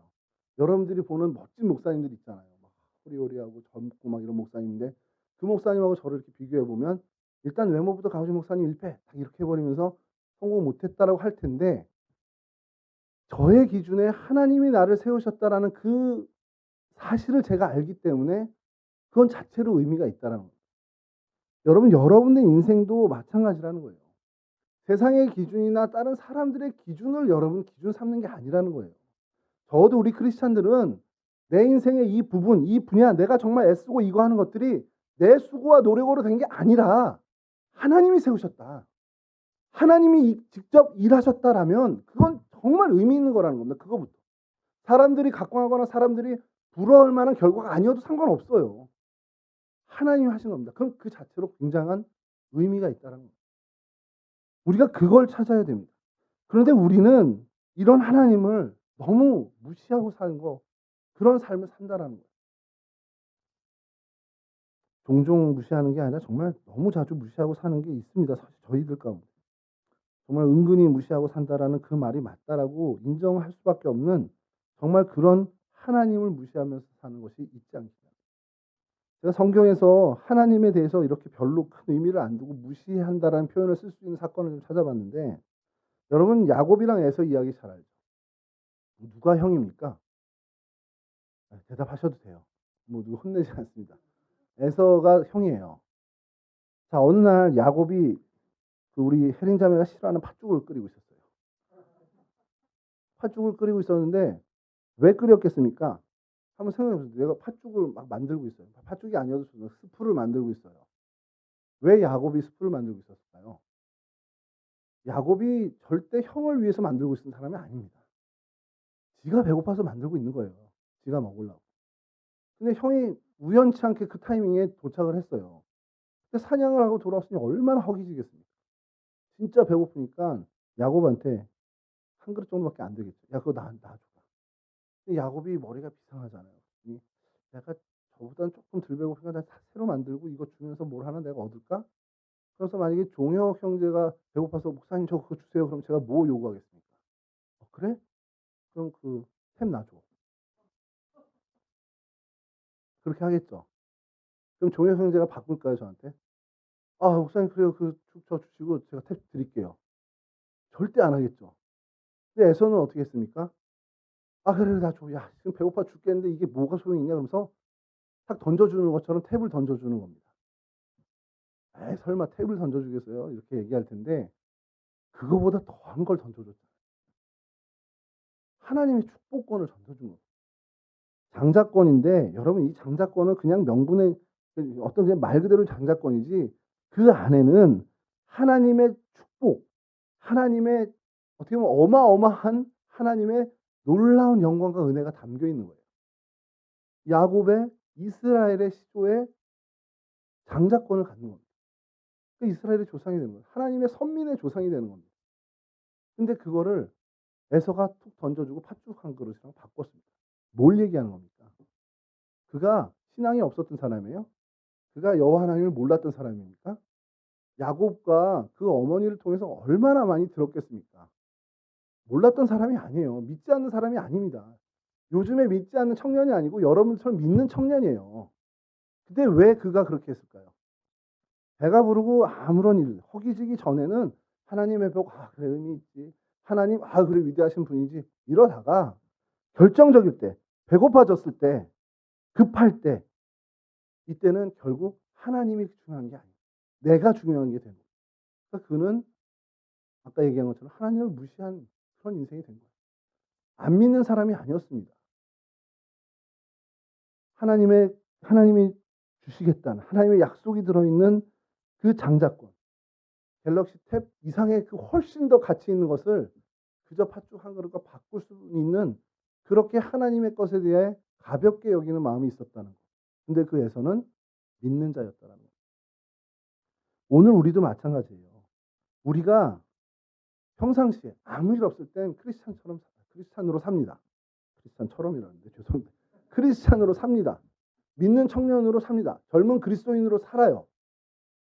여러분들이 보는 멋진 목사님들 있잖아요. 막 호리호리하고 젊고 막 이런 목사님인데 그 목사님하고 저를 이렇게 비교해 보면 일단 외모부터 강호진 목사님 1패 딱 이렇게 해버리면서 성공 못했다라고 할 텐데 저의 기준에 하나님이 나를 세우셨다라는 그 사실을 제가 알기 때문에 그건 자체로 의미가 있다라는 거예요. 여러분, 여러분의 인생도 마찬가지라는 거예요. 세상의 기준이나 다른 사람들의 기준을 여러분 기준 삼는 게 아니라는 거예요. 적어도 우리 크리스찬들은 내 인생의 이 부분, 이 분야, 내가 정말 애쓰고 이거 하는 것들이 내 수고와 노력으로 된 게 아니라 하나님이 세우셨다. 하나님이 직접 일하셨다라면 그건 정말 의미 있는 거라는 겁니다. 그거부터. 사람들이 각광하거나 사람들이 부러워할 만한 결과가 아니어도 상관없어요. 하나님이 하신 겁니다. 그럼 그 자체로 굉장한 의미가 있다는 거예요. 우리가 그걸 찾아야 됩니다. 그런데 우리는 이런 하나님을 너무 무시하고 사는 거, 그런 삶을 산다라는 거예요. 종종 무시하는 게 아니라 정말 너무 자주 무시하고 사는 게 있습니다. 사실 저희들 가운데. 정말 은근히 무시하고 산다라는 그 말이 맞다라고 인정할 수밖에 없는 정말 그런 하나님을 무시하면서 사는 것이 있지 않습니까? 제가 성경에서 하나님에 대해서 이렇게 별로 큰 의미를 안 두고 무시한다라는 표현을 쓸 수 있는 사건을 좀 찾아봤는데 여러분 야곱이랑 에서 이야기 잘 알죠? 누가 형입니까? 대답하셔도 돼요. 뭐 누구 혼내지 않습니다. 에서가 형이에요. 자, 어느 날 야곱이 그 우리 혜린 자매가 싫어하는 팥죽을 끓이고 있었어요. 팥죽을 끓이고 있었는데 왜 끓였겠습니까? 한번 생각해보세요. 내가 팥죽을 막 만들고 있어요. 팥죽이 아니어도 스프를 만들고 있어요. 왜 야곱이 스프를 만들고 있었을까요? 야곱이 절대 형을 위해서 만들고 있는 사람이 아닙니다. 지가 배고파서 만들고 있는 거예요. 지가 먹으려고. 근데 형이 우연치 않게 그 타이밍에 도착을 했어요. 근데 사냥을 하고 돌아왔으니 얼마나 허기지겠습니까? 진짜 배고프니까 야곱한테 한 그릇 정도밖에 안 되겠죠. 야, 그거 놔줘라. 근데 야곱이 머리가 비상하잖아요. 내가 저보다는 조금 덜 배고프니까 내가 새로 만들고 이거 주면서 뭘 하나 내가 얻을까? 그래서 만약에 종혁 형제가 배고파서 목사님 저 그거 주세요. 그럼 제가 뭐 요구하겠습니까? 그래? 그럼 그 템 놔줘. 그렇게 하겠죠. 그럼 종혁 형제가 바꿀까요, 저한테? 아, 목사님 그래요. 저 주시고 제가 탭 드릴게요. 절대 안 하겠죠. 근데 에서는 어떻게 했습니까? 아, 그래, 나 줘. 야, 지금 배고파 죽겠는데 이게 뭐가 소용이 있냐? 그러면서 탁 던져주는 것처럼 탭을 던져주는 겁니다. 에이, 설마 탭을 던져주겠어요? 이렇게 얘기할 텐데 그거보다 더한 걸 던져줬죠. 하나님의 축복권을 던져준 겁니다. 장자권인데 여러분 이 장자권은 그냥 명분의 어떤 그냥 말 그대로 장자권이지 그 안에는 하나님의 축복, 하나님의 어떻게 보면 어마어마한 하나님의 놀라운 영광과 은혜가 담겨 있는 거예요. 야곱의 이스라엘의 시조에 장자권을 갖는 겁니다. 그 이스라엘의 조상이 되는 거예요. 하나님의 선민의 조상이 되는 겁니다. 근데 그거를 에서가 툭 던져주고 팥죽 한 그릇이랑 바꿨습니다. 뭘 얘기하는 겁니까? 그가 신앙이 없었던 사람이에요? 그가 여호와 하나님을 몰랐던 사람입니까? 야곱과 그 어머니를 통해서 얼마나 많이 들었겠습니까? 몰랐던 사람이 아니에요. 믿지 않는 사람이 아닙니다. 요즘에 믿지 않는 청년이 아니고 여러분처럼 믿는 청년이에요. 근데 왜 그가 그렇게 했을까요? 배가 부르고 아무런 일, 허기지기 전에는 하나님의 복, 아, 그래, 의미 있지. 하나님, 아, 그래, 위대하신 분이지. 이러다가 결정적일 때, 배고파졌을 때, 급할 때, 이때는 결국 하나님이 중요한 게 아니에요. 내가 중요한 게 되는 거예요. 그러니까 그는 아까 얘기한 것처럼 하나님을 무시한 그런 인생이 된 거예요. 안 믿는 사람이 아니었습니다. 하나님이 주시겠다는 하나님의 약속이 들어있는 그 장자권, 갤럭시 탭 이상의 그 훨씬 더 가치 있는 것을 그저 팥죽 한 그릇과 바꿀 수 있는 그렇게 하나님의 것에 대해 가볍게 여기는 마음이 있었다는 거. 근데 그 에서는 믿는 자였다라는 거. 오늘 우리도 마찬가지예요. 우리가 평상시에 아무 일 없을 땐 크리스찬으로 삽니다. 크리스찬처럼이라는데 죄송합니다. 크리스찬으로 삽니다. 믿는 청년으로 삽니다. 젊은 그리스도인으로 살아요.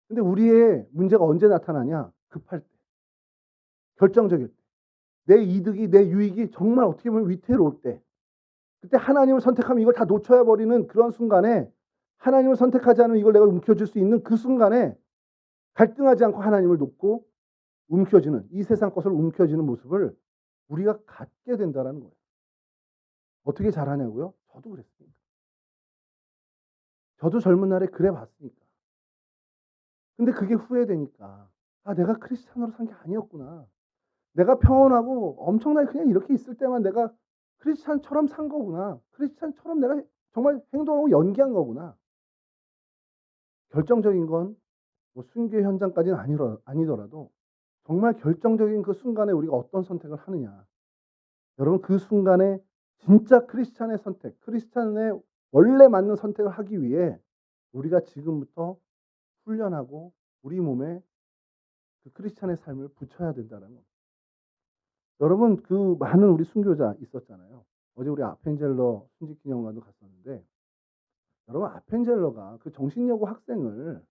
근데 우리의 문제가 언제 나타나냐? 급할 때. 결정적일 때. 내 이득이, 내 유익이 정말 어떻게 보면 위태로울 때. 그때 하나님을 선택하면 이걸 다 놓쳐야 버리는 그런 순간에, 하나님을 선택하지 않으면 이걸 내가 움켜쥘 수 있는 그 순간에 갈등하지 않고 하나님을 놓고 움켜쥐는, 이 세상 것을 움켜쥐는 모습을 우리가 갖게 된다는 거예요. 어떻게 잘하냐고요? 저도 그랬습니다. 저도 젊은 날에 그래 봤으니까. 근데 그게 후회되니까, 아, 내가 크리스찬으로 산 게 아니었구나. 내가 평온하고 엄청나게 그냥 이렇게 있을 때만 내가 크리스찬처럼 산 거구나. 크리스찬처럼 내가 정말 행동하고 연기한 거구나. 결정적인 건 뭐 순교 현장까지는 아니더라도 정말 결정적인 그 순간에 우리가 어떤 선택을 하느냐. 여러분, 그 순간에 진짜 크리스찬의 선택, 크리스찬의 원래 맞는 선택을 하기 위해 우리가 지금부터 훈련하고 우리 몸에 그 크리스찬의 삶을 붙여야 된다는 거. 여러분, 그 많은 우리 순교자 있었잖아요. 어제 우리 아펜젤러 순직기념관도 갔었는데, 여러분, 아펜젤러가 그 정신여고 학생을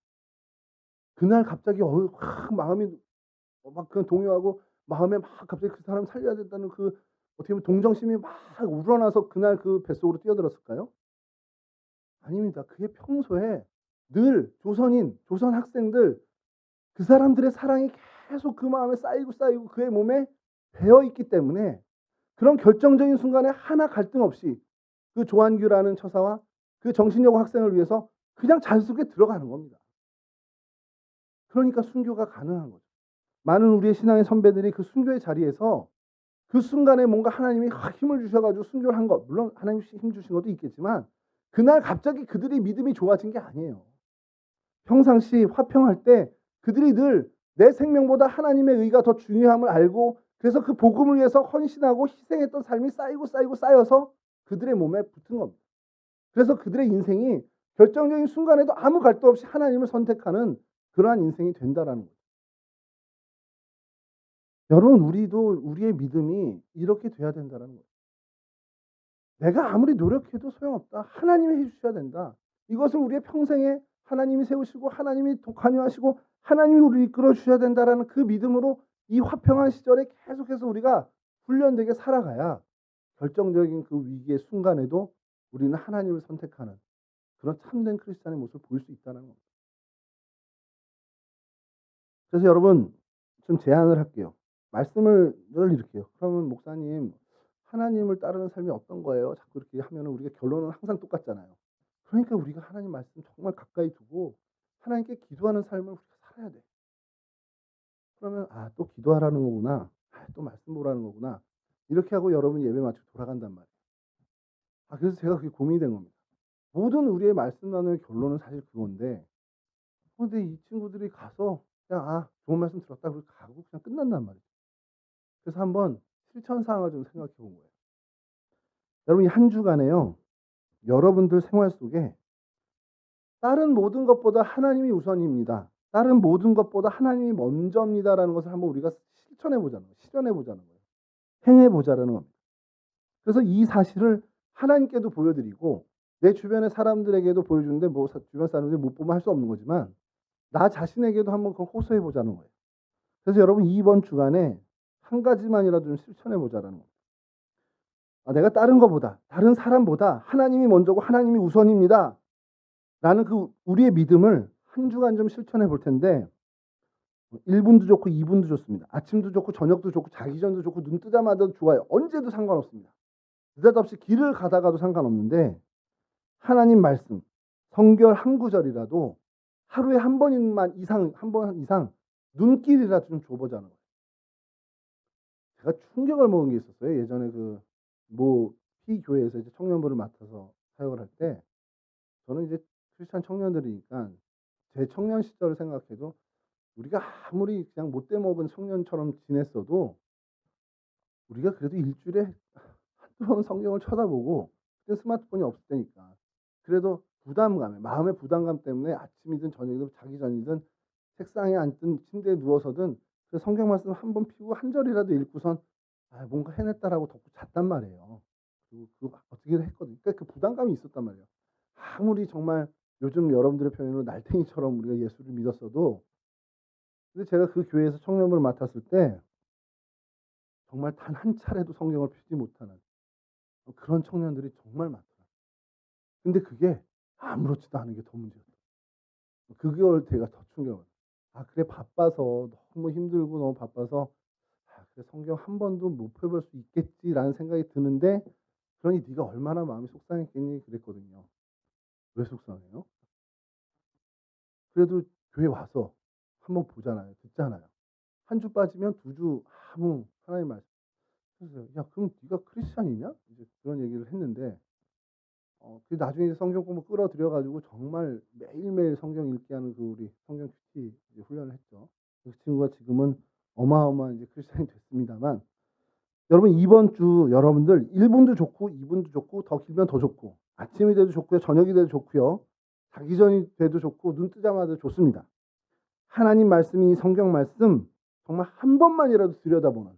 그날 갑자기 확 마음이 막 그냥 동요하고 마음에 막 갑자기 그 사람 살려야 된다는 그 어떻게 보면 동정심이 막 우러나서 그날 그 뱃속으로 뛰어들었을까요? 아닙니다. 그게 평소에 늘 조선 학생들 그 사람들의 사랑이 계속 그 마음에 쌓이고 그의 몸에 배어 있기 때문에 그런 결정적인 순간에 하나 갈등 없이 그 조한규라는 처사와 그 정신여고 학생을 위해서 그냥 잔속에 들어가는 겁니다. 그러니까 순교가 가능한 거죠. 많은 우리의 신앙의 선배들이 그 순교의 자리에서 그 순간에 뭔가 하나님이 힘을 주셔가지고 순교를 한 것, 물론 하나님이 힘 주신 것도 있겠지만 그날 갑자기 그들이 믿음이 좋아진 게 아니에요. 평상시 화평할 때 그들이 늘 내 생명보다 하나님의 의가 더 중요함을 알고 그래서 그 복음을 위해서 헌신하고 희생했던 삶이 쌓여서 그들의 몸에 붙은 겁니다. 그래서 그들의 인생이 결정적인 순간에도 아무 갈등 없이 하나님을 선택하는 그러한 인생이 된다라는 거예요. 여러분, 우리도 우리의 믿음이 이렇게 돼야 된다는 거예요. 내가 아무리 노력해도 소용없다. 하나님이 해주셔야 된다. 이것은 우리의 평생에 하나님이 세우시고 하나님이 관여하시고 하나님이 우리를 이끌어 주셔야 된다라는 그 믿음으로 이 화평한 시절에 계속해서 우리가 훈련되게 살아가야 결정적인 그 위기의 순간에도 우리는 하나님을 선택하는 그런 참된 크리스찬의 모습을 보일 수 있다는 겁니다. 그래서 여러분, 좀 제안을 할게요. 말씀을 늘 이렇게 해요. 그러면 목사님, 하나님을 따르는 삶이 어떤 거예요? 자꾸 이렇게 하면 우리가 결론은 항상 똑같잖아요. 그러니까 우리가 하나님 말씀 정말 가까이 두고 하나님께 기도하는 삶을 우리가 살아야 돼. 그러면 아, 또 기도하라는 거구나. 아, 또 말씀 보라는 거구나. 이렇게 하고 여러분이 예배 마치고 돌아간단 말이에요. 아, 그래서 제가 그게 고민이 된 겁니다. 모든 우리의 말씀 나누의 결론은 사실 그건데 근데 이 친구들이 가서 그냥 아, 좋은 말씀 들었다 그러고 가고 그냥 끝난단 말이에요. 그래서 한번 실천 사항을 좀 생각해 본 거예요. 여러분, 이 한 주간에요. 여러분들 생활 속에 다른 모든 것보다 하나님이 우선입니다. 다른 모든 것보다 하나님이 먼저입니다라는 것을 한번 우리가 실천해 보자는 거예요. 실현해 보자는 거예요. 행해 보자라는 겁니다. 그래서 이 사실을 하나님께도 보여드리고 내 주변의 사람들에게도 보여주는데 뭐 주변 사람들이 못 보면 할 수 없는 거지만 나 자신에게도 한번 그걸 호소해 보자는 거예요. 그래서 여러분, 이번 주간에 한 가지만이라도 좀 실천해 보자라는 겁니다. 아, 내가 다른 것보다 다른 사람보다 하나님이 먼저고 하나님이 우선입니다. 라는 그 우리의 믿음을 한 주간 좀 실천해 볼 텐데 1분도 좋고 2분도 좋습니다. 아침도 좋고 저녁도 좋고 자기 전도 좋고 눈 뜨자마자도 좋아요. 언제도 상관없습니다. 느닷없이 길을 가다가도 상관없는데 하나님 말씀 성결 한 구절이라도 하루에 한 번만 이상 한 번 이상 눈길이라도 좀 줘보자는 거예요. 제가 충격을 먹은 게 있었어요. 예전에 그 모 피교회에서 이제 청년부를 맡아서 사역을 할 때 저는 이제 크리스찬 청년들이니까 제 청년 시절을 생각해도 우리가 아무리 그냥 못돼 먹은 청년처럼 지냈어도 우리가 그래도 일 주일에 한두 번 성경을 쳐다보고, 그때 스마트폰이 없을 때니까 그래도 부담감에, 마음의 부담감 때문에 아침이든 저녁이든 자기 전이든 책상에 앉든 침대에 누워서든 그 성경 말씀 한 번 피고 한 절이라도 읽고선 '아 뭔가 해냈다.'라고 덮고 잤단 말이에요. 그리고 그거 어떻게든 했거든요. 그러니까 그 부담감이 있었단 말이에요. 아무리 정말 요즘 여러분들의 표현으로 날쌘이처럼 우리가 예수를 믿었어도, 근데 제가 그 교회에서 청년부를 맡았을 때 정말 단 한 차례도 성경을 펴지 못하는 그런 청년들이 정말 많더라고요. 근데 그게 아무렇지도 않은 게 더 문제였어요. 그걸 제가 더 충격을, '아 그래 바빠서 너무 힘들고 너무 바빠서 아 그래 성경 한 번도 못 펴볼 수 있겠지.'라는 생각이 드는데, 그러니 네가 얼마나 마음이 속상했겠니 그랬거든요. 왜 속상해요? 그래도 교회 와서 한번 보잖아요. 듣잖아요. 한 주 빠지면 두 주 아무 하나님 말씀. 그래서 "야 그럼 네가 크리스찬이냐?" 이제 그런 얘기를 했는데, 그 나중에 이제 성경 공부 끌어들여 가지고 정말 매일매일 성경 읽게 하는 그 우리 성경 큐티 이제 훈련을 했죠. 그 친구가 지금은 어마어마한 이제 크리스찬이 됐습니다만, 여러분 이번 주 여러분들 1 분도 좋고 2 분도 좋고 더 길면 더 좋고 아침이 돼도 좋고요. 저녁이 돼도 좋고요. 자기 전이 돼도 좋고 눈 뜨자마자 좋습니다. 하나님 말씀이 성경 말씀 정말 한 번만이라도 들여다보는,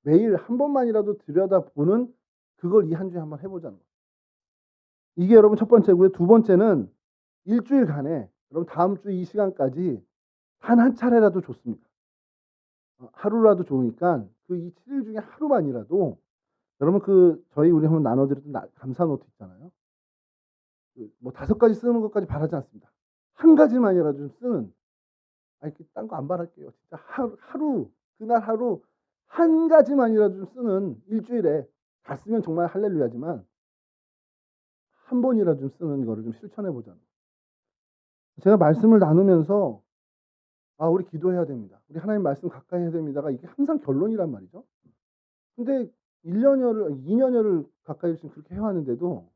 매일 한 번만이라도 들여다보는, 그걸 이 한 주에 한번 해 보자는 거예요. 이게 여러분 첫 번째고요. 두 번째는 일주일간에 여러분 다음 주 이 시간까지 단 한 차례라도 좋습니다. 하루라도 좋으니까 그 이 7일 중에 하루만이라도 여러분 저희 우리 한번 나눠 드렸던 감사 노트 있잖아요. 그 뭐 5 가지 쓰는 것까지 바라지 않습니다. 한 가지만이라도 좀 쓰는, 아니 딴 거 안 바랄게요. 진짜 하루 그날 하루 한 가지만이라도 좀 쓰는, 일주일에 다 쓰면 정말 할렐루야지만 한 번이라도 좀 쓰는 거를 좀 실천해 보자는 거예요. 제가 말씀을 나누면서 '아 우리 기도해야 됩니다. 우리 하나님 말씀 가까이 해야 됩니다.'가 이게 항상 결론이란 말이죠. 근데 1 년여를 2 년여를 가까이 지금 그렇게 해 왔는데도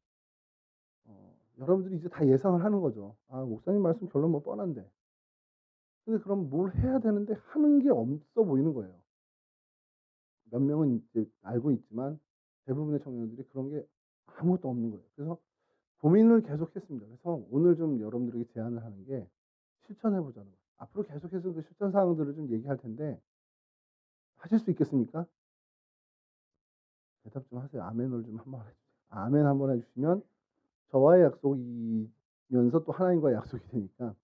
여러분들이 이제 다 예상을 하는 거죠. '아 목사님 말씀 결론 뭐 뻔한데.' 근데 그럼 뭘 해야 되는데 하는 게 없어 보이는 거예요. 몇 명은 이제 알고 있지만 대부분의 청년들이 그런 게 아무것도 없는 거예요. 그래서 고민을 계속했습니다. 그래서 오늘 좀 여러분들에게 제안을 하는 게, 실천해 보자는 거예요. 앞으로 계속해서 그 실천 사항들을 좀 얘기할 텐데 하실 수 있겠습니까? 대답 좀 하세요. 아멘을 좀 한번 해 주세요. 아멘 한번 해 주시면 저와의 약속이면서 또 하나님과의 약속이 되니까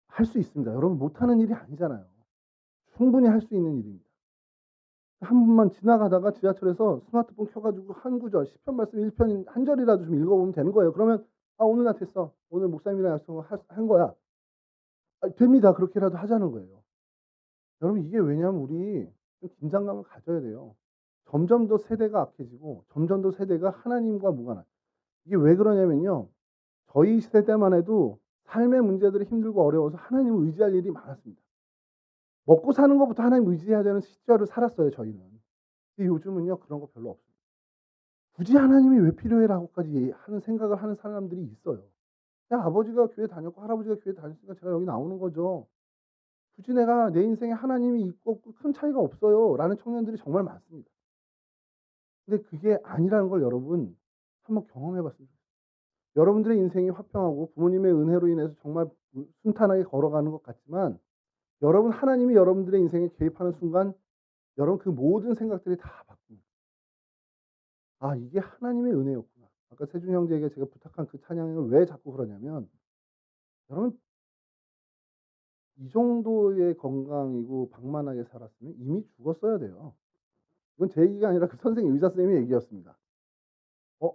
할 수 있습니다. 여러분 못하는 일이 아니잖아요. 충분히 할 수 있는 일입니다. 한 번만 지나가다가 지하철에서 스마트폰 켜 가지고 한 구절 시편 말씀 1편 한 절이라도 좀 읽어 보면 되는 거예요. 그러면 '아 오늘 나 됐어. 오늘 목사님이랑 약속을 한 거야.' 됩니다. 그렇게라도 하자는 거예요. 여러분 이게 왜냐하면 우리 좀 긴장감을 가져야 돼요. 점점 더 세대가 악해지고 점점 더 세대가 하나님과 무관한, 이게 왜 그러냐면요. 저희 세대만 해도 삶의 문제들이 힘들고 어려워서 하나님을 의지할 일이 많았습니다. 먹고 사는 것부터 하나님 의지해야 되는 시절을 살았어요, 저희는. 근데 요즘은요, 그런 거 별로 없어요. 굳이 하나님이 왜 필요해라고까지 하는 생각을 하는 사람들이 있어요. 그냥 아버지가 교회 다녔고 할아버지가 교회 다녔으니까 제가 여기 나오는 거죠. 굳이 내가 내 인생에 하나님이 있고 없고 큰 차이가 없어요라는 청년들이 정말 많습니다. 근데 그게 아니라는 걸 여러분 한번 경험해 봤으면 좋겠어요. 여러분들의 인생이 화평하고 부모님의 은혜로 인해서 정말 순탄하게 걸어가는 것 같지만, 여러분 하나님이 여러분들의 인생에 개입하는 순간 여러분 그 모든 생각들이 다 바뀝니다. '아 이게 하나님의 은혜였구나.' 아까 세준 형제에게 제가 부탁한 그 찬양을 왜 자꾸 그러냐면, 여러분 이 정도의 건강이고 방만하게 살았으면 이미 죽었어야 돼요. 이건 제 얘기가 아니라 그 선생님 의사 선생님의 얘기였습니다. 어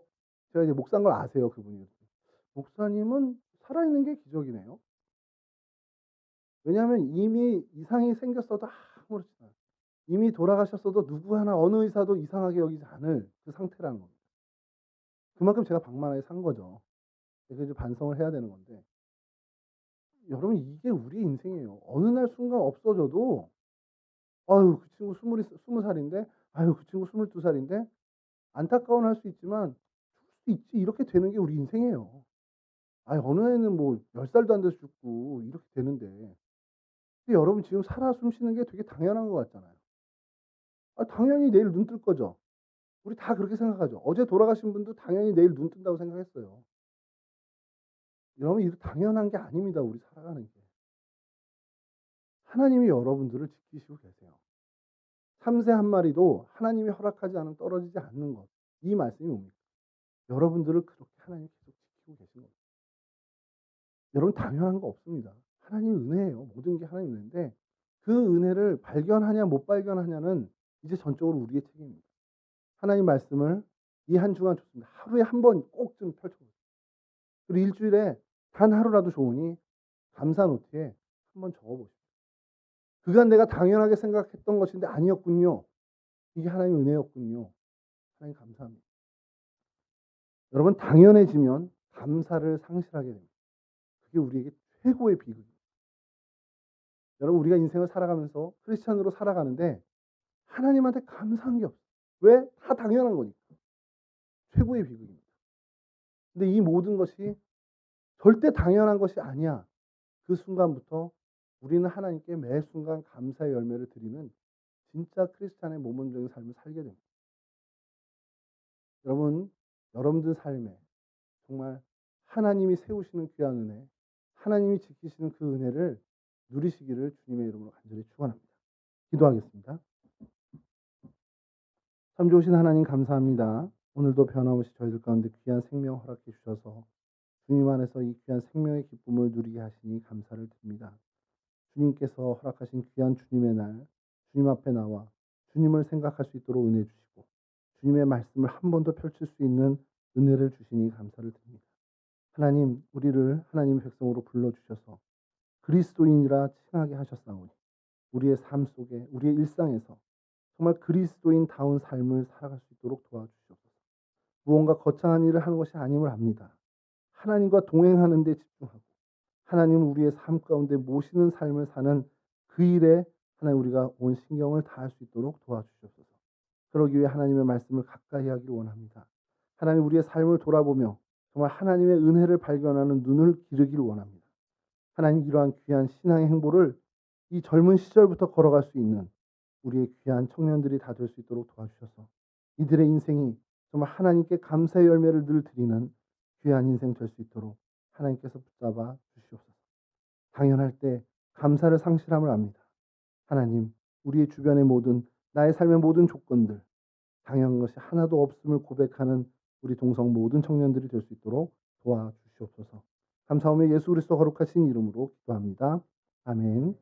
제가 이제 목사인 걸 아세요 그분이. 목사님은 살아있는 게 기적이네요. 왜냐하면 이미 이상이 생겼어도 아무렇지도 않아요. 이미 돌아가셨어도 누구 하나 어느 의사도 이상하게 여기지 않을 그 상태라는 겁니다. 그만큼 제가 방만하게 산 거죠. 그래서 이제 반성을 해야 되는 건데, 여러분 이게 우리 인생이에요. 어느 날 순간 없어져도 '아유 그 친구 20 살인데. 아유 그 친구 22 살인데.' 안타까워는 할 수 있지만 '죽을 수 있지.' 이렇게 되는 게 우리 인생이에요. 아이 어느 애는 뭐 10 살도 안 돼서 죽고 이렇게 되는데, 근데 여러분 지금 살아 숨쉬는 게 되게 당연한 것 같잖아요. 당연히 내일 눈 뜰 거죠. 우리 다 그렇게 생각하죠. 어제 돌아가신 분도 당연히 내일 눈 뜬다고 생각했어요. 여러분 이거 당연한 게 아닙니다, 우리 살아가는 게. 하나님이 여러분들을 지키시고 계세요. 참새 한 마리도 하나님이 허락하지 않으면 떨어지지 않는 것. 이 말씀이 뭡니까? 여러분들을 그렇게 하나님이 계속 지키고 계신 겁니다. 여러분 당연한 거 없습니다. 하나님의 은혜예요. 모든 게 하나님의 은혜인데 그 은혜를 발견하냐 못 발견하냐는 이제 전적으로 우리의 책임입니다. 하나님 말씀을 이 한 주간 좋습니다. 하루에 한 번 꼭 좀 펼쳐보세요. 그리고 일주일에 단 하루라도 좋으니 감사 노트에 한번 적어보십시오. 그간 내가 당연하게 생각했던 것인데 아니었군요. 이게 하나님의 은혜였군요. 하나님 감사합니다. 여러분 당연해지면 감사를 상실하게 됩니다. 그게 우리에게 최고의 비극입니다. 여러분 우리가 인생을 살아가면서 크리스찬으로 살아가는데 하나님한테 감사한 게 없어요. 왜? 다 당연한 거니까. 최고의 비극입니다. 근데 이 모든 것이 절대 당연한 것이 아니야. 그 순간부터 우리는 하나님께 매 순간 감사의 열매를 드리는 진짜 크리스찬의 모범적인 삶을 살게 됩니다. 여러분, 여러분들 삶에 정말 하나님이 세우시는 귀한 은혜, 하나님이 지키시는 그 은혜를 누리시기를 주님의 이름으로 간절히 축원합니다. 기도하겠습니다. 참 좋으신 하나님 감사합니다. 오늘도 변함없이 저희들 가운데 귀한 생명 허락해 주셔서 주님 안에서 이 귀한 생명의 기쁨을 누리게 하시니 감사를 드립니다. 주님께서 허락하신 귀한 주님의 날, 주님 앞에 나와 주님을 생각할 수 있도록 은혜 주시고 주님의 말씀을 한 번 더 펼칠 수 있는 은혜를 주시니 감사를 드립니다. 하나님, 우리를 하나님의 백성으로 불러주셔서 그리스도인이라 칭하게 하셨사오니 우리의 삶 속에, 우리의 일상에서 정말 그리스도인다운 삶을 살아갈 수 있도록 도와주시옵소서. 무언가 거창한 일을 하는 것이 아님을 압니다. 하나님과 동행하는 데 집중하고 하나님을 우리의 삶 가운데 모시는 삶을 사는 그 일에 하나님 우리가 온 신경을 다할 수 있도록 도와주시옵소서. 그러기 위해 하나님의 말씀을 가까이 하기를 원합니다. 하나님 우리의 삶을 돌아보며 정말 하나님의 은혜를 발견하는 눈을 기르기를 원합니다. 하나님 이러한 귀한 신앙의 행보를 이 젊은 시절부터 걸어갈 수 있는 우리의 귀한 청년들이 다 될 수 있도록 도와주셔서 이들의 인생이 정말 하나님께 감사의 열매를 늘 드리는 귀한 인생 될 수 있도록 하나님께서 붙잡아 주시옵소서. 당연할 때 감사를 상실함을 압니다. 하나님, 우리의 주변의 모든 나의 삶의 모든 조건들 당연한 것이 하나도 없음을 고백하는 우리 동성 모든 청년들이 될 수 있도록 도와주시옵소서. 감사하며 예수 그리스도 거룩하신 이름으로 기도합니다. 아멘.